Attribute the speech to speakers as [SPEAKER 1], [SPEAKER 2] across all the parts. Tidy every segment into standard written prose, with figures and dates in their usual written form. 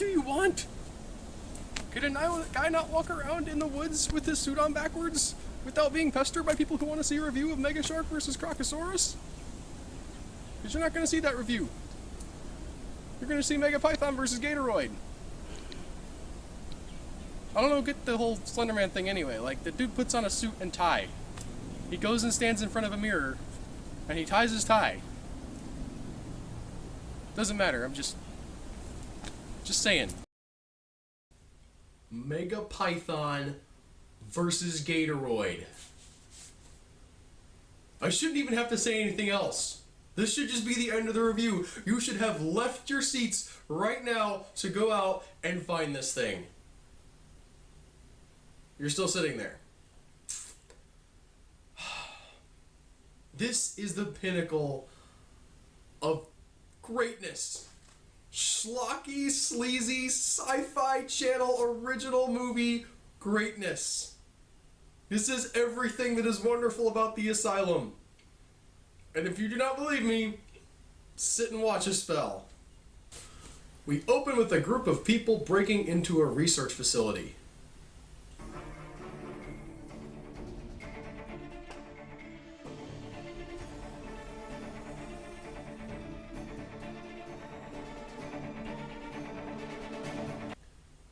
[SPEAKER 1] do you want? Could a guy not walk around in the woods with his suit on backwards without being pestered by people who want to see a review of Mega Shark versus Crocosaurus? Because you're not going to see that review. You're going to see Mega Python versus Gatoroid. I don't get the whole Slenderman thing anyway. Like, the dude puts on a suit and tie. He goes and stands in front of a mirror, and he ties his tie. Doesn't matter, I'm just saying. Mega Python versus Gatoroid. I shouldn't even have to say anything else. This should just be the end of the review. You should have left your seats right now to go out and find this thing. You're still sitting there. This is the pinnacle of greatness. Schlocky, sleazy, sci-fi channel original movie greatness. This is everything that is wonderful about the Asylum. And if you do not believe me, sit and watch a spell. We open with a group of people breaking into a research facility.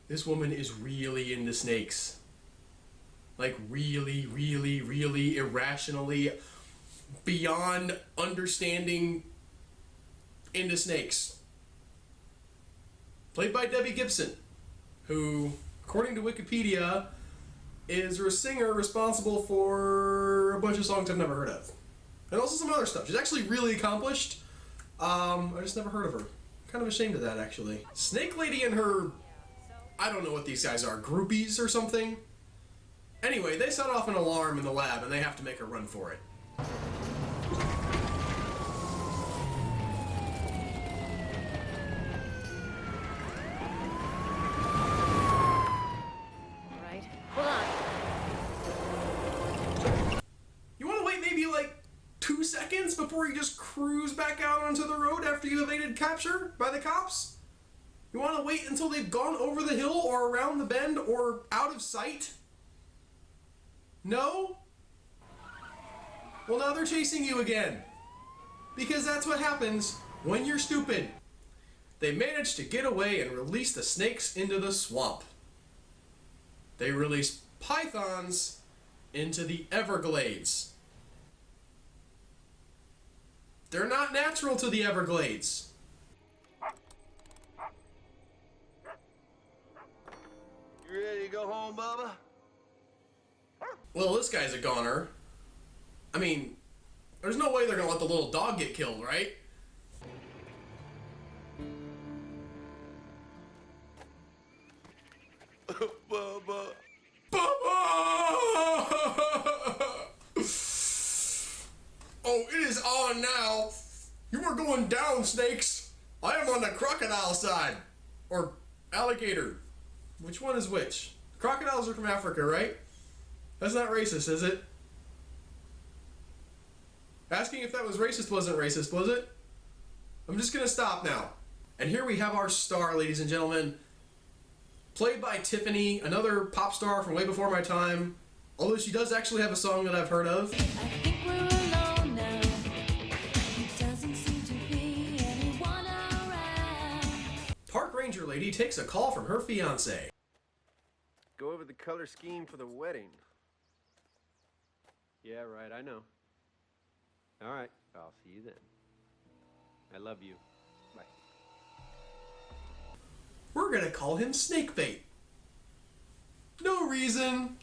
[SPEAKER 1] This woman is really into snakes. Like really, really, really irrationally, beyond understanding, into snakes. Played by Debbie Gibson, who, according to Wikipedia, is a singer responsible for a bunch of songs I've never heard of. And also some other stuff. She's actually really accomplished. I just never heard of her. Kind of ashamed of that, actually. Snake Lady and her, I don't know what these guys are, groupies or something? Anyway, they set off an alarm in the lab and they have to make a run for it.
[SPEAKER 2] Right. Hold on.
[SPEAKER 1] You want to wait maybe like 2 seconds before you just cruise back out onto the road after you evaded capture by the cops? You want to wait until they've gone over the hill or around the bend or out of sight? No? Well, now they're chasing you again. Because that's what happens when you're stupid. They managed to get away and release the snakes into the swamp. They release pythons into the Everglades. They're not natural to the Everglades.
[SPEAKER 3] You ready to go home, Bubba?
[SPEAKER 1] Well, this guy's a goner. I mean, there's no way they're gonna let the little dog get killed, right?
[SPEAKER 3] Bubba.
[SPEAKER 1] Bubba! Oh, it is on now. You are going down, snakes. I am on the crocodile side. Or alligator. Which one is which? Crocodiles are from Africa, right? That's not racist, is it? Asking if that was racist wasn't racist, was it? I'm just gonna stop now. And here we have our star, ladies and gentlemen. Played by Tiffany, another pop star from way before my time. Although she does actually have a song that I've heard of.
[SPEAKER 4] I think we're alone now. It doesn't seem to be anyone around.
[SPEAKER 1] Park ranger lady takes a call from her fiance.
[SPEAKER 3] Go over the color scheme for the wedding.
[SPEAKER 5] Yeah, right, I know. All right, I'll see you then. I love you. Bye.
[SPEAKER 1] We're gonna call him Snakebait. No reason.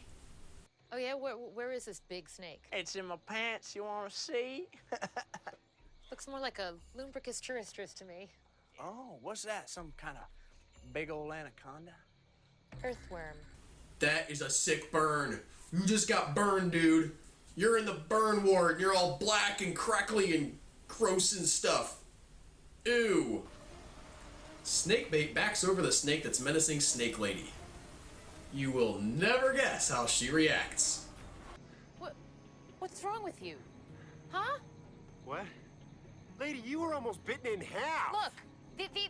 [SPEAKER 2] Oh yeah, where is this big snake?
[SPEAKER 6] It's in my pants, you wanna see?
[SPEAKER 2] Looks more like a lumbricus turistris to me.
[SPEAKER 6] Oh, what's that? Some kind of big old anaconda?
[SPEAKER 2] Earthworm.
[SPEAKER 1] That is a sick burn. You just got burned, dude. You're in the burn ward and you're all black and crackly and gross and stuff. Ew. Snakebait backs over the snake that's menacing Snake Lady. You will never guess how she reacts.
[SPEAKER 2] What's wrong with you? Huh?
[SPEAKER 3] What? Lady, you were almost bitten in half.
[SPEAKER 2] Look,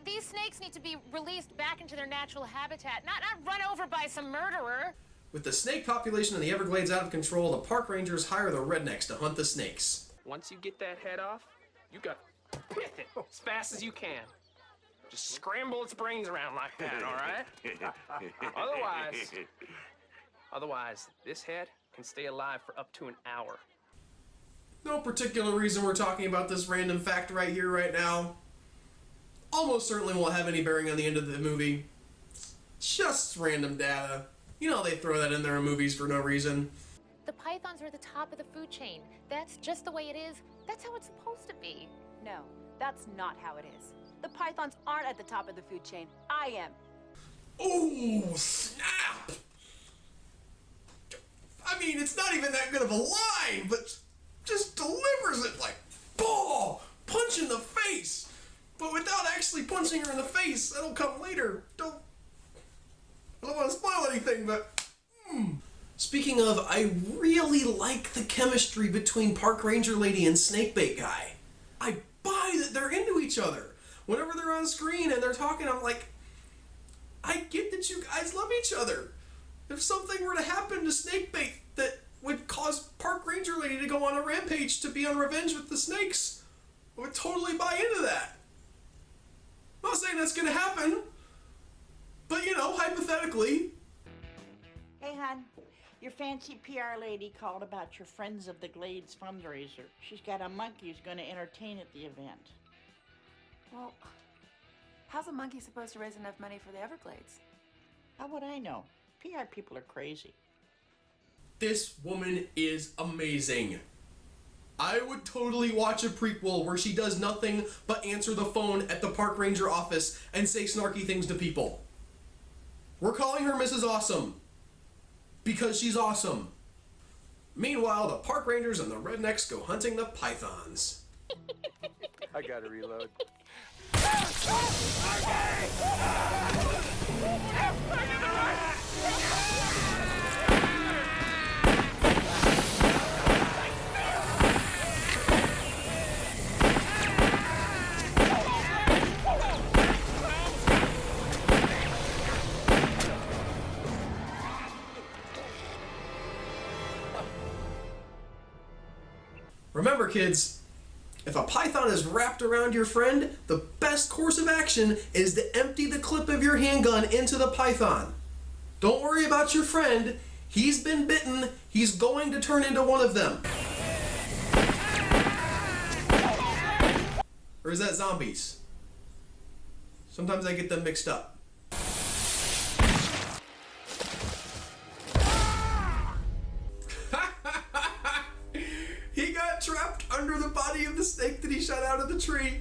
[SPEAKER 2] These snakes need to be released back into their natural habitat, not run over by some murderer.
[SPEAKER 1] With the snake population in the Everglades out of control, the park rangers hire the rednecks to hunt the snakes.
[SPEAKER 7] Once you get that head off, you got to pith it as fast as you can. Just scramble its brains around like that, all right? Otherwise, this head can stay alive for up to an hour.
[SPEAKER 1] No particular reason we're talking about this random fact right here, right now. Almost certainly won't have any bearing on the end of the movie. Just random data. You know they throw that in there in movies for no reason.
[SPEAKER 2] The pythons are at the top of the food chain. That's just the way it is. That's how it's supposed to be.
[SPEAKER 8] No, that's not how it is. The pythons aren't at the top of the food chain. I am.
[SPEAKER 1] Oh, snap! I mean, it's not even that good of a line, but just delivers it like, ball, punch in the face. But without actually punching her in the face, that'll come later. I don't want to spoil anything, but... Speaking of, I really like the chemistry between Park Ranger Lady and Snakebait Guy. I buy that they're into each other. Whenever they're on screen and they're talking, I'm like, I get that you guys love each other. If something were to happen to Snakebait that would cause Park Ranger Lady to go on a rampage to be on revenge with the snakes, I would totally buy into that. I'm not saying that's gonna happen, but you know, hypothetically.
[SPEAKER 9] Hey, hon, your fancy PR lady called about your Friends of the Glades fundraiser. She's got a monkey who's going to entertain at the event.
[SPEAKER 8] Well, how's a monkey supposed to raise enough money for the Everglades?
[SPEAKER 9] How would I know? PR people are crazy.
[SPEAKER 1] This woman is amazing. I would totally watch a prequel where she does nothing but answer the phone at the park ranger office and say snarky things to people. We're calling her Mrs. Awesome because she's awesome. Meanwhile, the park rangers and the rednecks go hunting the pythons.
[SPEAKER 3] I gotta reload.
[SPEAKER 1] Remember, kids, if a python is wrapped around your friend, the best course of action is to empty the clip of your handgun into the python. Don't worry about your friend. He's been bitten. He's going to turn into one of them. Or is that zombies? Sometimes I get them mixed up. He got trapped under the body of the snake that he shot out of the tree.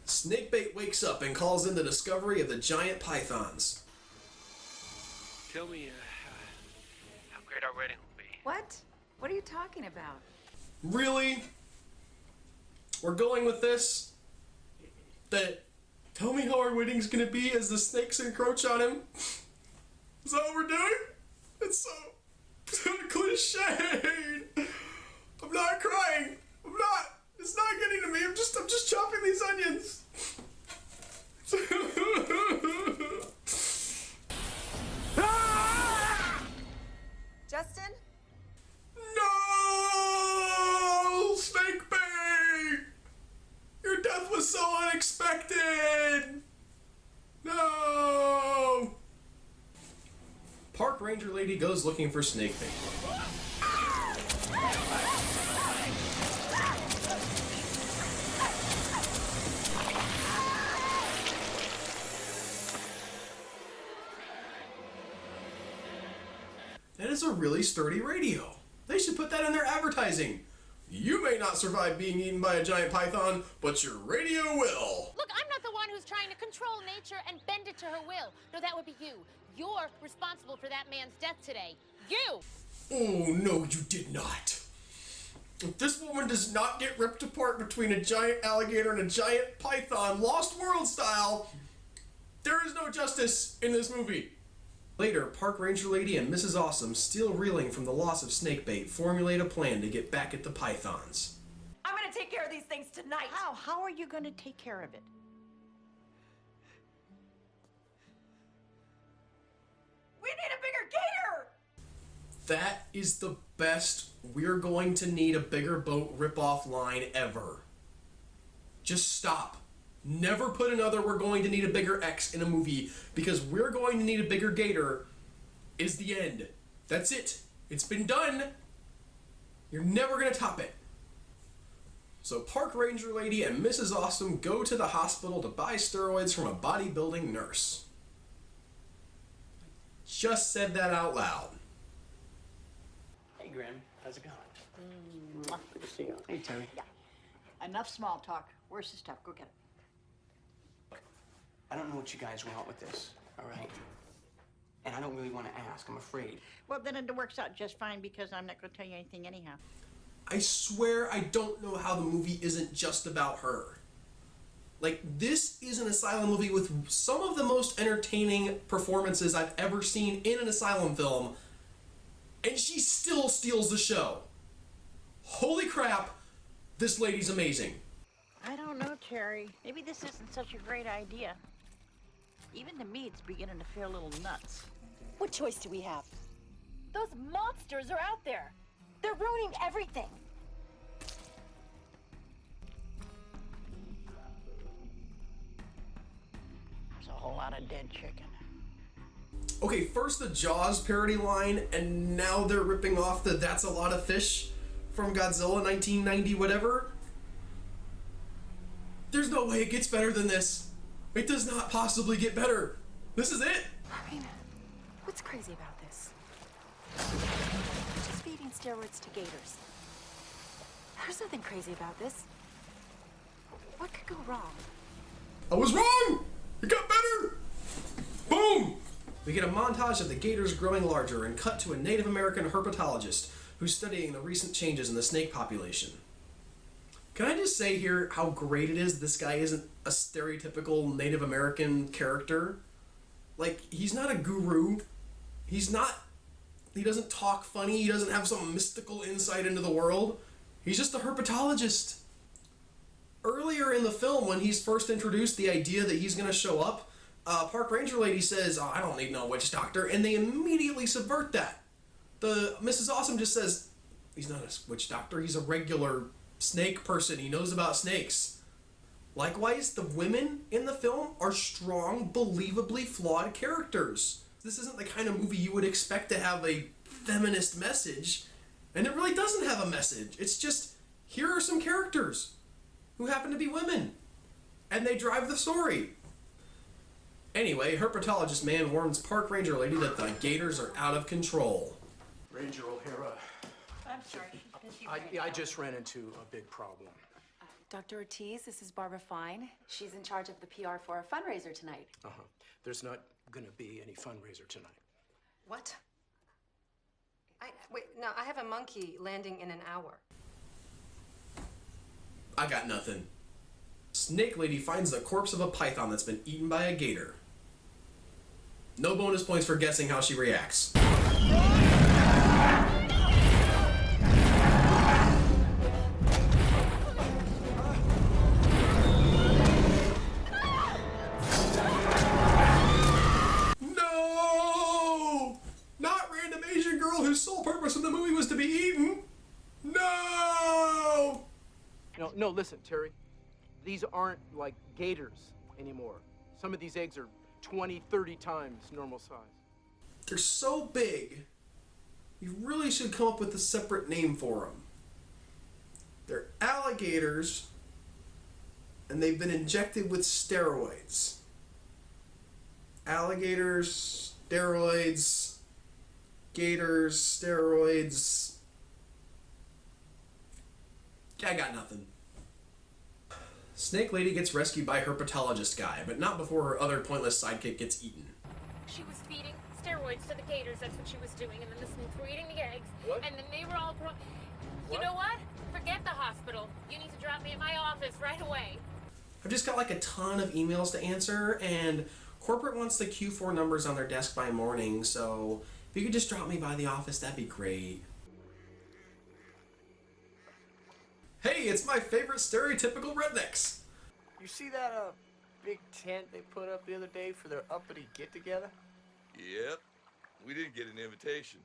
[SPEAKER 1] Snakebait wakes up and calls in the discovery of the giant pythons.
[SPEAKER 7] Tell me how great our wedding will be.
[SPEAKER 8] What? What are you talking about?
[SPEAKER 1] Really? We're going with this? That tell me how our wedding's gonna be as the snakes encroach on him? Is that what we're doing? It's so cliched. I'm not crying. I'm not. It's not getting to me. I'm just chopping these onions.
[SPEAKER 8] Justin?
[SPEAKER 1] No! Snakebait! Your death was so unexpected! No! Park Ranger Lady goes looking for Snakebait. That is a really sturdy radio. They should put that in their advertising. You may not survive being eaten by a giant python, but your radio will.
[SPEAKER 2] Look, I'm not the one who's trying to control nature and bend it to her will. No, that would be you. You're responsible for that man's death today. You!
[SPEAKER 1] Oh, no, you did not. If this woman does not get ripped apart between a giant alligator and a giant python, Lost World style, there is no justice in this movie. Later, Park Ranger Lady and Mrs. Awesome, still reeling from the loss of Snakebait, formulate a plan to get back at the pythons.
[SPEAKER 8] I'm gonna take care of these things tonight.
[SPEAKER 9] How? How are you going to take care of it?
[SPEAKER 1] That is the best "we're going to need a bigger boat" ripoff line ever. Just stop. Never put another "we're going to need a bigger X" in a movie, because "we're going to need a bigger gator" is the end. That's it. It's been done. You're never gonna top it. So Park Ranger Lady and Mrs. Awesome go to the hospital to buy steroids from a bodybuilding nurse. Just said that out loud.
[SPEAKER 6] Hey, Grim. How's it going? Good to see you. Hey, Terry.
[SPEAKER 9] Yeah. Enough small talk. Where's the stuff? Go get it.
[SPEAKER 6] I don't know what you guys want with this, all right? And I don't really want to ask. I'm afraid.
[SPEAKER 9] Well, then it works out just fine because I'm not going to tell you anything anyhow.
[SPEAKER 1] I swear I don't know how the movie isn't just about her. Like, this is an Asylum movie with some of the most entertaining performances I've ever seen in an Asylum film, and she still steals the show. Holy crap, this lady's amazing.
[SPEAKER 9] I don't know, Terry. Maybe this isn't such a great idea. Even to me, it's beginning to feel a little nuts.
[SPEAKER 10] What choice do we have? Those monsters are out there. They're ruining everything.
[SPEAKER 9] There's a whole lot of dead chicken.
[SPEAKER 1] Okay, first the Jaws parody line, and now they're ripping off the "That's a Lot of Fish" from Godzilla 1990 whatever. There's no way it gets better than this. It does not possibly get better. This is it.
[SPEAKER 8] I mean, what's crazy about this? Just feeding steroids to gators. There's nothing crazy about this. What could go wrong?
[SPEAKER 1] I was wrong! It got better! Boom! We get a montage of the gators growing larger and cut to a Native American herpetologist who's studying the recent changes in the snake population. Can I just say here how great it is this guy isn't a stereotypical Native American character? Like, he's not a guru. He doesn't talk funny. He doesn't have some mystical insight into the world. He's just a herpetologist. Earlier in the film, when he's first introduced the idea that he's going to show up, Park Ranger Lady says, "Oh, I don't need no witch doctor," and they immediately subvert that. The Mrs. Awesome just says, "He's not a witch doctor, he's a regular snake person. He knows about snakes." Likewise, the women in the film are strong, believably flawed characters. This isn't the kind of movie you would expect to have a feminist message, and it really doesn't have a message. It's just, here are some characters who happen to be women, and they drive the story. Anyway, herpetologist man warns Park Ranger Lady that the gators are out of control.
[SPEAKER 11] Ranger O'Hara,
[SPEAKER 9] I'm sorry, she's busy.
[SPEAKER 11] I just ran into a big problem.
[SPEAKER 8] Dr. Ortiz, this is Barbara Fine. She's in charge of the PR for our fundraiser tonight.
[SPEAKER 11] There's not gonna be any fundraiser tonight.
[SPEAKER 12] What? Wait, no, I have a monkey landing in an hour.
[SPEAKER 1] I got nothing. Snake Lady finds the corpse of a python that's been eaten by a gator. No bonus points for guessing how she reacts. No! Not random Asian girl whose sole purpose in the movie was to be eaten. No!
[SPEAKER 11] No, listen, Terry. These aren't like gators anymore. Some of these eggs are 20, 30 times normal size.
[SPEAKER 1] They're so big, you really should come up with a separate name for them. They're alligators, and they've been injected with steroids. Alligators, steroids, gators, steroids. I got nothing. Snake Lady gets rescued by herpetologist guy, but not before her other pointless sidekick gets eaten.
[SPEAKER 2] She was feeding steroids to the gators, that's what she was doing, and then the snakes were eating the eggs,
[SPEAKER 11] What?
[SPEAKER 2] and then they were all You know what? Forget the hospital. You need to drop me at my office right away.
[SPEAKER 1] I've just got like a ton of emails to answer, and corporate wants the Q4 numbers on their desk by morning, so if you could just drop me by the office, that'd be great. Hey, it's my favorite stereotypical rednecks.
[SPEAKER 6] You see that big tent they put up the other day for their uppity get-together?
[SPEAKER 13] Yep. We didn't get an invitation.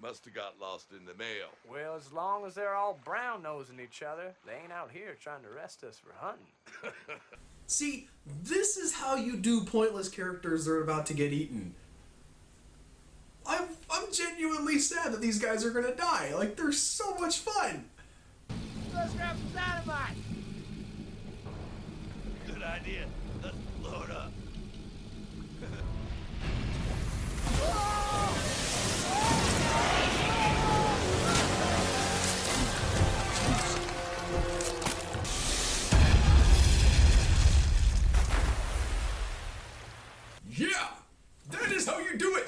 [SPEAKER 13] Must have got lost in the mail.
[SPEAKER 7] Well, as long as they're all brown-nosing each other, they ain't out here trying to arrest us for hunting.
[SPEAKER 1] See, this is how you do pointless characters that are about to get eaten. I'm genuinely sad that these guys are gonna die. Like, they're so much fun.
[SPEAKER 7] Let's grab some dynamite.
[SPEAKER 13] Good idea. Let's blow it up.
[SPEAKER 1] Yeah! That is how you do it!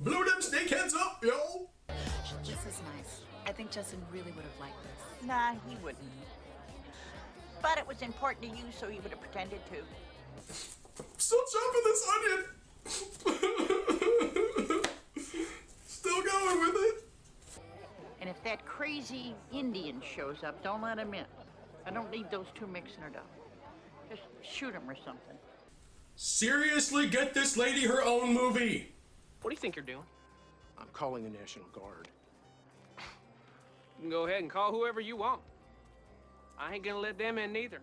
[SPEAKER 1] Blow them snakeheads up, yo!
[SPEAKER 8] This is nice. I think Justin really would have liked this.
[SPEAKER 9] Nah, he wouldn't. But it was important to you, so he would have pretended to.
[SPEAKER 1] Still chopping this onion! Still going with it!
[SPEAKER 9] And if that crazy Indian shows up, don't let him in. I don't need those two mixing it up. Just shoot him or something.
[SPEAKER 1] Seriously, get this lady her own movie!
[SPEAKER 7] What do you think you're doing?
[SPEAKER 11] I'm calling the National Guard.
[SPEAKER 7] You can go ahead and call whoever you want. I ain't gonna let them in neither.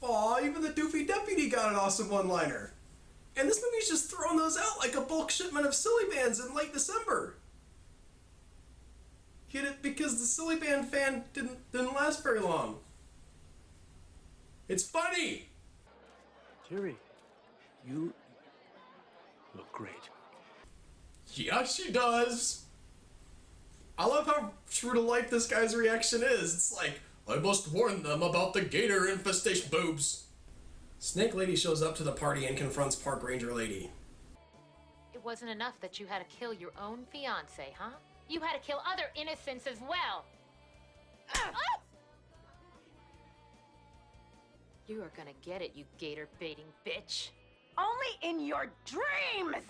[SPEAKER 1] Aw, even the doofy deputy got an awesome one-liner. And this movie's just throwing those out like a bulk shipment of silly bands in late December. Get it? Because the silly band fan didn't last very long. It's funny!
[SPEAKER 11] Terry, you look great.
[SPEAKER 1] Yeah, she does. I love how true to life this guy's reaction is. It's like, I must warn them about the gator infestation, boobs. Snake Lady shows up to the party and confronts Park Ranger Lady.
[SPEAKER 2] It wasn't enough that you had to kill your own fiance, huh? You had to kill other innocents as well. You are gonna get it, you gator baiting bitch.
[SPEAKER 10] Only in your dreams!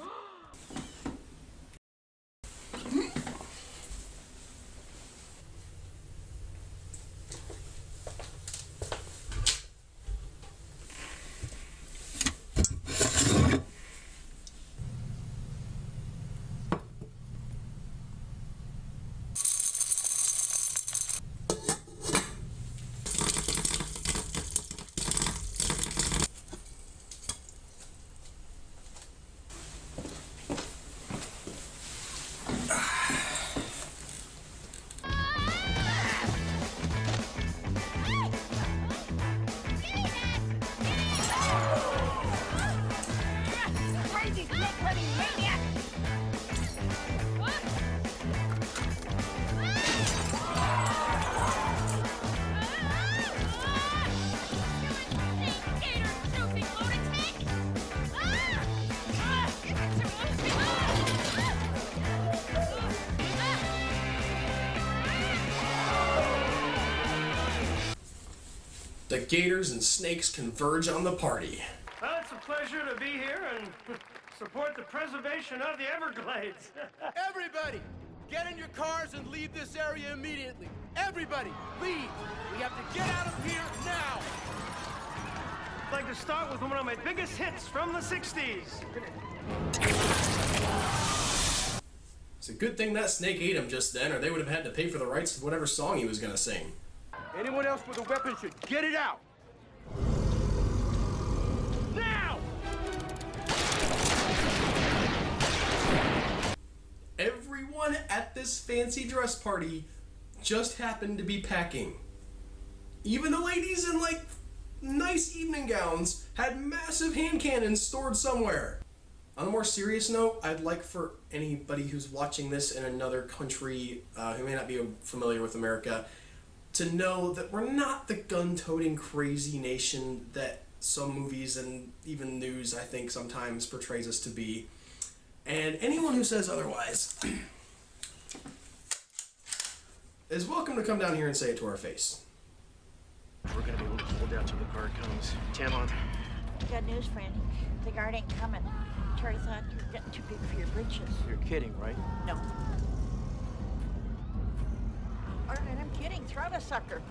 [SPEAKER 1] The gators and snakes converge on the party.
[SPEAKER 14] Well, it's a pleasure to be here and support the preservation of the Everglades.
[SPEAKER 11] Everybody, get in your cars and leave this area immediately. Everybody, leave. We have to get out of here now.
[SPEAKER 14] I'd like to start with one of my biggest hits from the 60s.
[SPEAKER 1] It's a good thing that snake ate him just then, or they would have had to pay for the rights to whatever song he was gonna sing.
[SPEAKER 11] Anyone else with a weapon should get it out.
[SPEAKER 14] Now!
[SPEAKER 1] Everyone at this fancy dress party just happened to be packing. Even the ladies in, like, nice evening gowns had massive hand cannons stored somewhere. On a more serious note, I'd like for anybody who's watching this in another country who may not be familiar with America to know that we're not the gun-toting crazy nation that some movies and even news, I think, sometimes portrays us to be. And anyone who says otherwise is welcome to come down here and say it to our face.
[SPEAKER 11] We're gonna be able to hold out till the guard comes. Tamon.
[SPEAKER 9] Got news, friend. The guard ain't coming. Terry thought you were getting too big for your britches.
[SPEAKER 11] You're kidding, right?
[SPEAKER 9] No. All right, I'm kidding. Throw the sucker.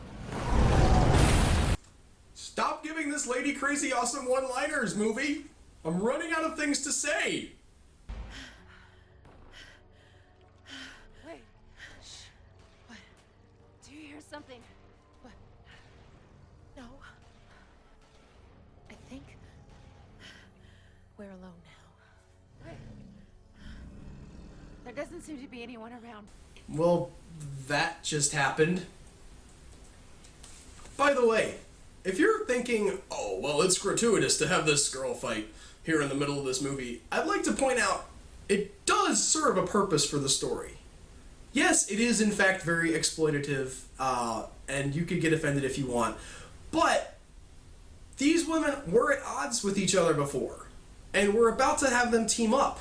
[SPEAKER 1] Stop giving this lady crazy awesome one-liners, movie! I'm running out of things to say!
[SPEAKER 10] Wait,
[SPEAKER 8] we're alone now. There doesn't seem to be anyone around.
[SPEAKER 1] Well, that just happened. By the way, if you're thinking, oh, well, it's gratuitous to have this girl fight here in the middle of this movie, I'd like to point out it does serve a purpose for the story. Yes, it is in fact very exploitative, and you could get offended if you want, but these women were at odds with each other before, and we're about to have them team up.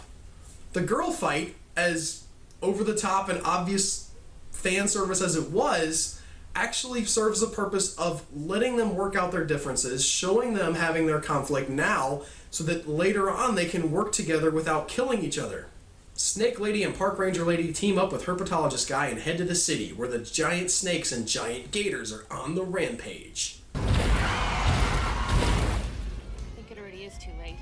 [SPEAKER 1] The girl fight, as over-the-top and obvious fan service as it was, actually serves the purpose of letting them work out their differences, showing them having their conflict now, so that later on they can work together without killing each other. Snake Lady and Park Ranger Lady team up with Herpetologist Guy and head to the city, where the giant snakes and giant gators are on the rampage.
[SPEAKER 2] I think it already is too late.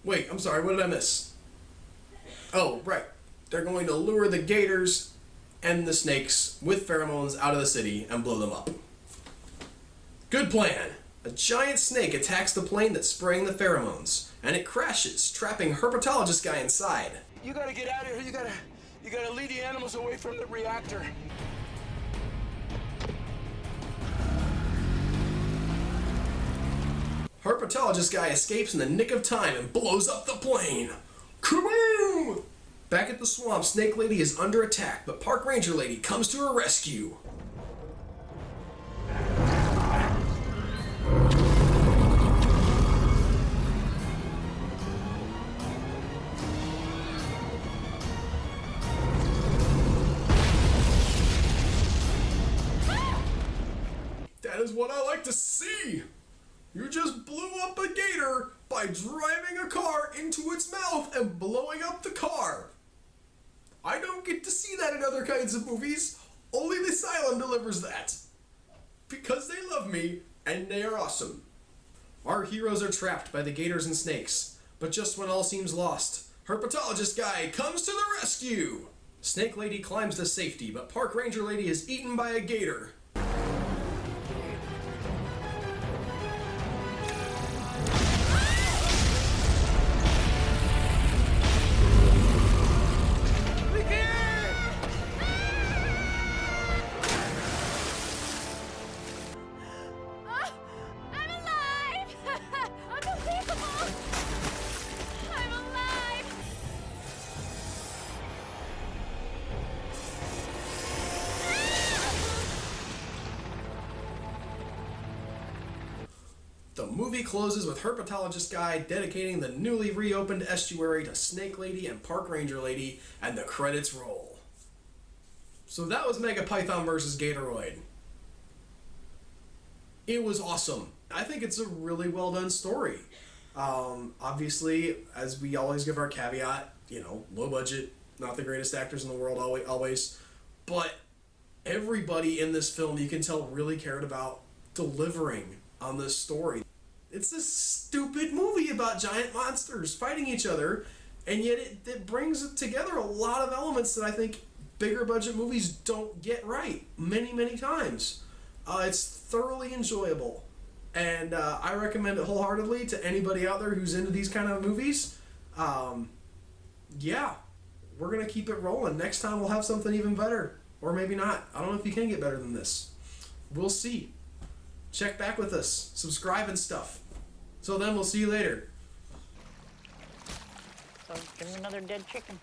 [SPEAKER 1] Wait, I'm sorry, what did I miss? Oh, right. They're going to lure the gators and the snakes with pheromones out of the city and blow them up. Good plan. A giant snake attacks the plane that's spraying the pheromones, and it crashes, trapping Herpetologist Guy inside.
[SPEAKER 15] You gotta get out of here. You gotta lead the animals away from the reactor.
[SPEAKER 1] Herpetologist Guy escapes in the nick of time and blows up the plane. Kaboom! Back at the swamp, Snake Lady is under attack, but Park Ranger Lady comes to her rescue. That is what I like to see! You just blew up a gator by driving a car into its mouth and blowing up the car. I don't get to see that in other kinds of movies. Only the Asylum delivers that. Because they love me, and they are awesome. Our heroes are trapped by the gators and snakes, but just when all seems lost, Herpetologist Guy comes to the rescue. Snake Lady climbs to safety, but Park Ranger Lady is eaten by a gator. The movie closes with Herpetologist Guy dedicating the newly reopened estuary to Snake Lady and Park Ranger Lady, and the credits roll. So that was Megapython vs. Gatoroid. It was awesome. I think it's a really well done story. Obviously, as we always give our caveat, low budget, not the greatest actors in the world always, but everybody in this film you can tell really cared about delivering on this story. It's a stupid movie about giant monsters fighting each other, and yet it brings together a lot of elements that I think bigger budget movies don't get right many times. It's thoroughly enjoyable, and I recommend it wholeheartedly to anybody out there who's into these kind of movies. Yeah, we're gonna keep it rolling. Next time we'll have something even better, or maybe not. I don't know if you can get better than this. We'll see. check back with us, subscribe and stuff. So then we'll see you later.
[SPEAKER 9] So give me another dead chicken.